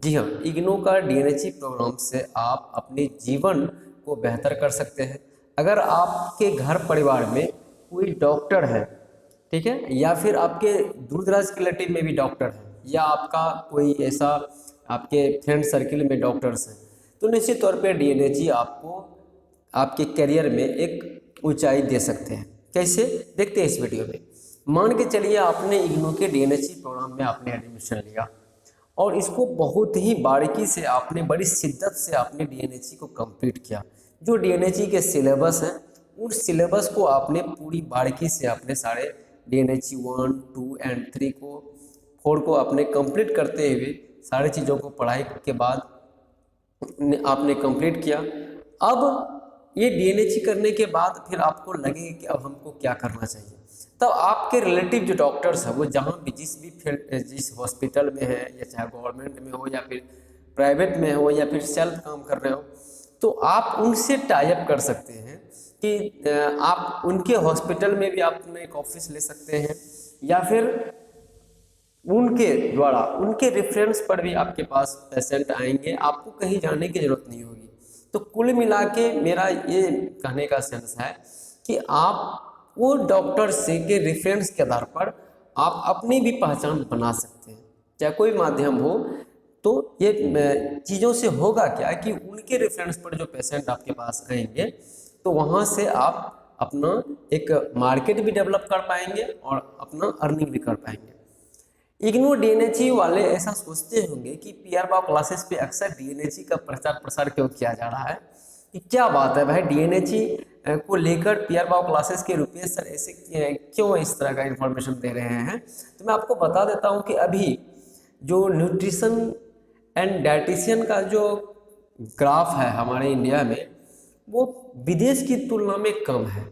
जी हाँ, इग्नू का डीएनएची प्रोग्राम से आप अपने जीवन को बेहतर कर सकते हैं। अगर आपके घर परिवार में कोई डॉक्टर है, ठीक है, या फिर आपके दूर दराज के रिलेटिव में भी डॉक्टर है, या आपका कोई ऐसा आपके फ्रेंड सर्किल में डॉक्टर्स हैं, तो निश्चित तौर पे डीएनएची आपको आपके करियर में एक ऊंचाई दे सकते हैं। कैसे, देखते हैं इस वीडियो में। मान के चलिए आपने इग्नू के डीएनएची प्रोग्राम में आपने एडमिशन लिया और इसको बहुत ही बारीकी से आपने, बड़ी शिद्दत से आपने डीएनएची को कंप्लीट किया। जो डीएनएची के सिलेबस हैं, उन सिलेबस को आपने पूरी बारीकी से आपने सारे डीएनएची 1, 2 एंड 3 को 4 को आपने कंप्लीट करते हुए सारी चीज़ों को पढ़ाई के बाद आपने कंप्लीट किया। अब ये डीएनएची करने के बाद फिर आपको लगे कि अब हमको क्या करना चाहिए, तब आपके रिलेटिव जो डॉक्टर्स हैं वो जहाँ भी जिस भी फील्ड, जिस हॉस्पिटल में है, या चाहे गवर्नमेंट में हो या फिर प्राइवेट में हो या फिर सेल्फ काम कर रहे हो, तो आप उनसे टाई अप कर सकते हैं कि आप उनके हॉस्पिटल में भी आप अपना एक ऑफिस ले सकते हैं, या फिर उनके द्वारा उनके रेफरेंस पर भी आपके पास पेशेंट आएंगे, आपको कहीं जाने की जरूरत नहीं होगी। तो कुल मिला के मेरा ये कहने का सेंस है कि आप वो डॉक्टर से के रेफरेंस के आधार पर आप अपनी भी पहचान बना सकते हैं, चाहे कोई माध्यम हो। तो ये चीज़ों से होगा क्या कि उनके रेफरेंस पर जो पेशेंट आपके पास आएंगे, तो वहाँ से आप अपना एक मार्केट भी डेवलप कर पाएंगे और अपना अर्निंग भी कर पाएंगे। इग्नू डीएनएची वाले ऐसा सोचते होंगे कि पीआर बाव क्लासेस पे अक्सर डीएनएची का प्रचार प्रसार क्यों किया जा रहा है, कि क्या बात है भाई, डीएनएची को लेकर पीआर बाव क्लासेस के रुपये सर ऐसे क्यों इस तरह का इन्फॉर्मेशन दे रहे हैं। तो मैं आपको बता देता हूँ कि अभी जो न्यूट्रिशन एंड डाइटिशियन का जो ग्राफ है हमारे इंडिया में, वो विदेश की तुलना में कम है।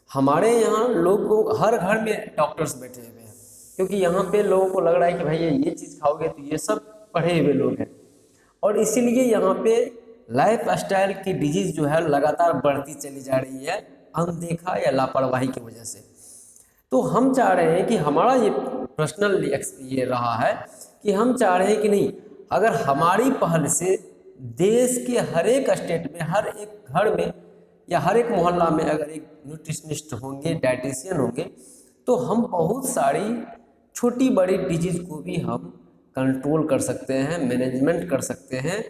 हमारे यहाँ लोगों, हर घर में डॉक्टर्स बैठे हुए हैं, क्योंकि यहाँ पे लोगों को लग रहा है कि भाई ये चीज़ खाओगे तो ये सब पढ़े हुए लोग हैं, और इसीलिए यहाँ पे लाइफ स्टाइल की डिजीज जो है लगातार बढ़ती चली जा रही है, अनदेखा या लापरवाही की वजह से। तो हम चाह रहे हैं कि हमारा ये पर्सनल ये रहा है कि हम चाह रहे हैं कि नहीं, अगर हमारी पहल से देश के हर एक स्टेट में, हर एक घर में या हर एक मोहल्ला में अगर एक न्यूट्रिशनिस्ट होंगे, डाइटिशियन होंगे, तो हम बहुत सारी छोटी बड़ी डिजीज को भी हम कंट्रोल कर सकते हैं, मैनेजमेंट कर सकते हैं,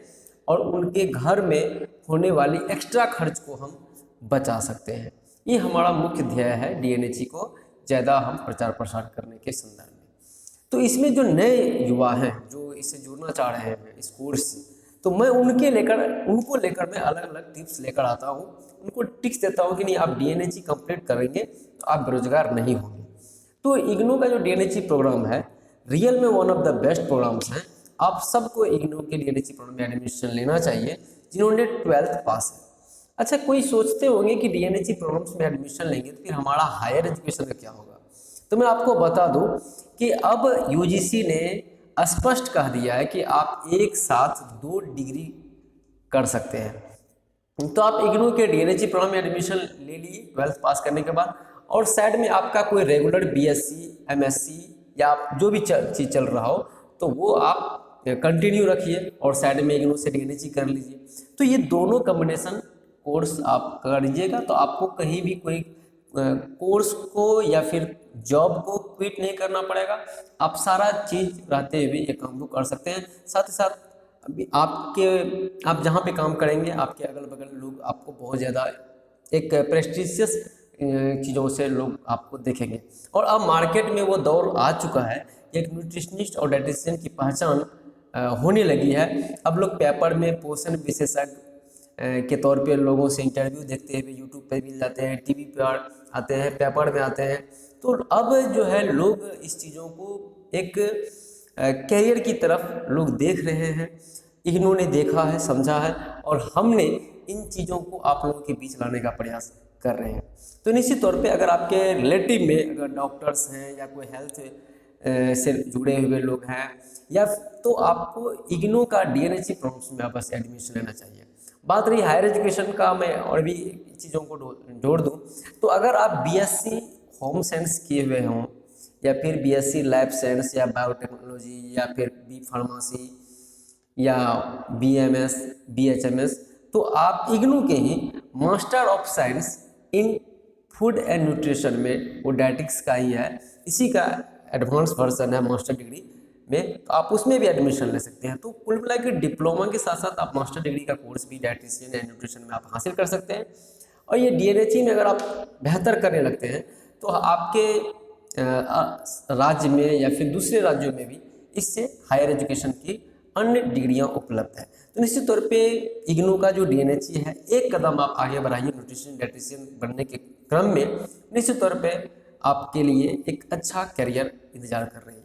और उनके घर में होने वाली एक्स्ट्रा खर्च को हम बचा सकते हैं। ये हमारा मुख्य ध्येय है डीएनएची को ज़्यादा हम प्रचार प्रसार करने के संदर्भ में। तो इसमें जो नए युवा हैं जो इससे जुड़ना चाह रहे हैं इस कोर्स से, तो मैं उनको लेकर मैं अलग अलग टिप्स लेकर आता हूँ, उनको टिप्स देता हूँ कि नहीं, आप डीएनएची कंप्लीट करेंगे तो आप बेरोजगार नहीं होंगे। तो इग्नू का जो डीएनएची प्रोग्राम है, रियल में one of the best programmes हैं। आप सबको इग्नू के डीएनएची प्रोग्राम में एडमिशन लेना चाहिए जिन्होंने 12th पास है। अच्छा, कोई सोचते होंगे कि डीएनएची प्रोग्राम्स में एडमिशन लेंगे तो फिर हमारा हायर एजुकेशन का क्या होगा। तो मैं आपको बता दूं कि अब यूजीसी ने स्पष्ट कह दिया है कि आप एक साथ 2 डिग्री कर सकते हैं। तो आप इग्नू के डीएनएची प्रोग्राम में एडमिशन ले लिए 12th पास करने के बाद, और साइड में आपका कोई रेगुलर बीएससी, एमएससी या जो भी चीज़ चल रहा हो, तो वो आप कंटिन्यू रखिए और साइड में इग्नू से डीएनएची कर लीजिए। तो ये दोनों कॉम्बिनेशन कोर्स आप कर लीजिएगा, तो आपको कहीं भी कोई कोर्स को या फिर जॉब को क्विट नहीं करना पड़ेगा। आप सारा चीज़ रहते हुए ये काम को कर सकते हैं। साथ ही साथ अभी आप जहाँ पे काम करेंगे, आपके अगल बगल लोग आपको बहुत ज़्यादा एक प्रेस्टिजियस चीज़ों से लोग आपको देखेंगे, और अब मार्केट में वो दौर आ चुका है, एक न्यूट्रिशनिस्ट और डाइटिशियन की पहचान होने लगी है। अब लोग पेपर में पोषण विशेषज्ञ के तौर पे लोगों से इंटरव्यू देखते हुए यूट्यूब पे मिल जाते हैं, टीवी पर आते हैं, पेपर में आते हैं। तो अब जो है लोग इस चीज़ों को एक कैरियर की तरफ लोग देख रहे हैं। इन्होंने देखा है, समझा है, और हमने इन चीज़ों को आप लोगों के बीच लाने का प्रयास कर रहे हैं। तो निश्चित तौर पे अगर आपके रिलेटिव में अगर डॉक्टर्स हैं या कोई हेल्थ से जुड़े हुए लोग हैं, या तो आपको इग्नू का डीएनएची प्रोग्राम्स में बस एडमिशन लेना चाहिए। बात रही हायर एजुकेशन का, मैं और भी चीज़ों को जोड़ दूँ, तो अगर आप बीएससी होम साइंस किए हुए हों, या फिर बीएससी लैब साइंस या बायोटेक्नोलॉजी, या फिर बी फार्मेसी, या BMS, BHMS, तो आप इग्नू के ही master of science in food and nutrition में, वो डायटिक्स का ही है, इसी का एडवांस वर्जन है मास्टर डिग्री में, तो आप उसमें भी एडमिशन ले सकते हैं। तो कुल मिला के डिप्लोमा के साथ साथ आप मास्टर डिग्री का कोर्स भी डायटिशियन एंड न्यूट्रिशन में आप हासिल कर सकते हैं। और ये DNHE में अगर आप बेहतर करने लगते हैं तो आपके राज्य में या फिर दूसरे राज्यों में भी इससे हायर एजुकेशन की अन्य डिग्रियां उपलब्ध है। तो निश्चित तौर पे इग्नू का जो DNHE है, एक कदम आप आगे बढ़ाइए न्यूट्रिशन डायटिशियन बनने के क्रम में। निश्चित तौर पे आपके लिए एक अच्छा करियर इंतजार कर रही है।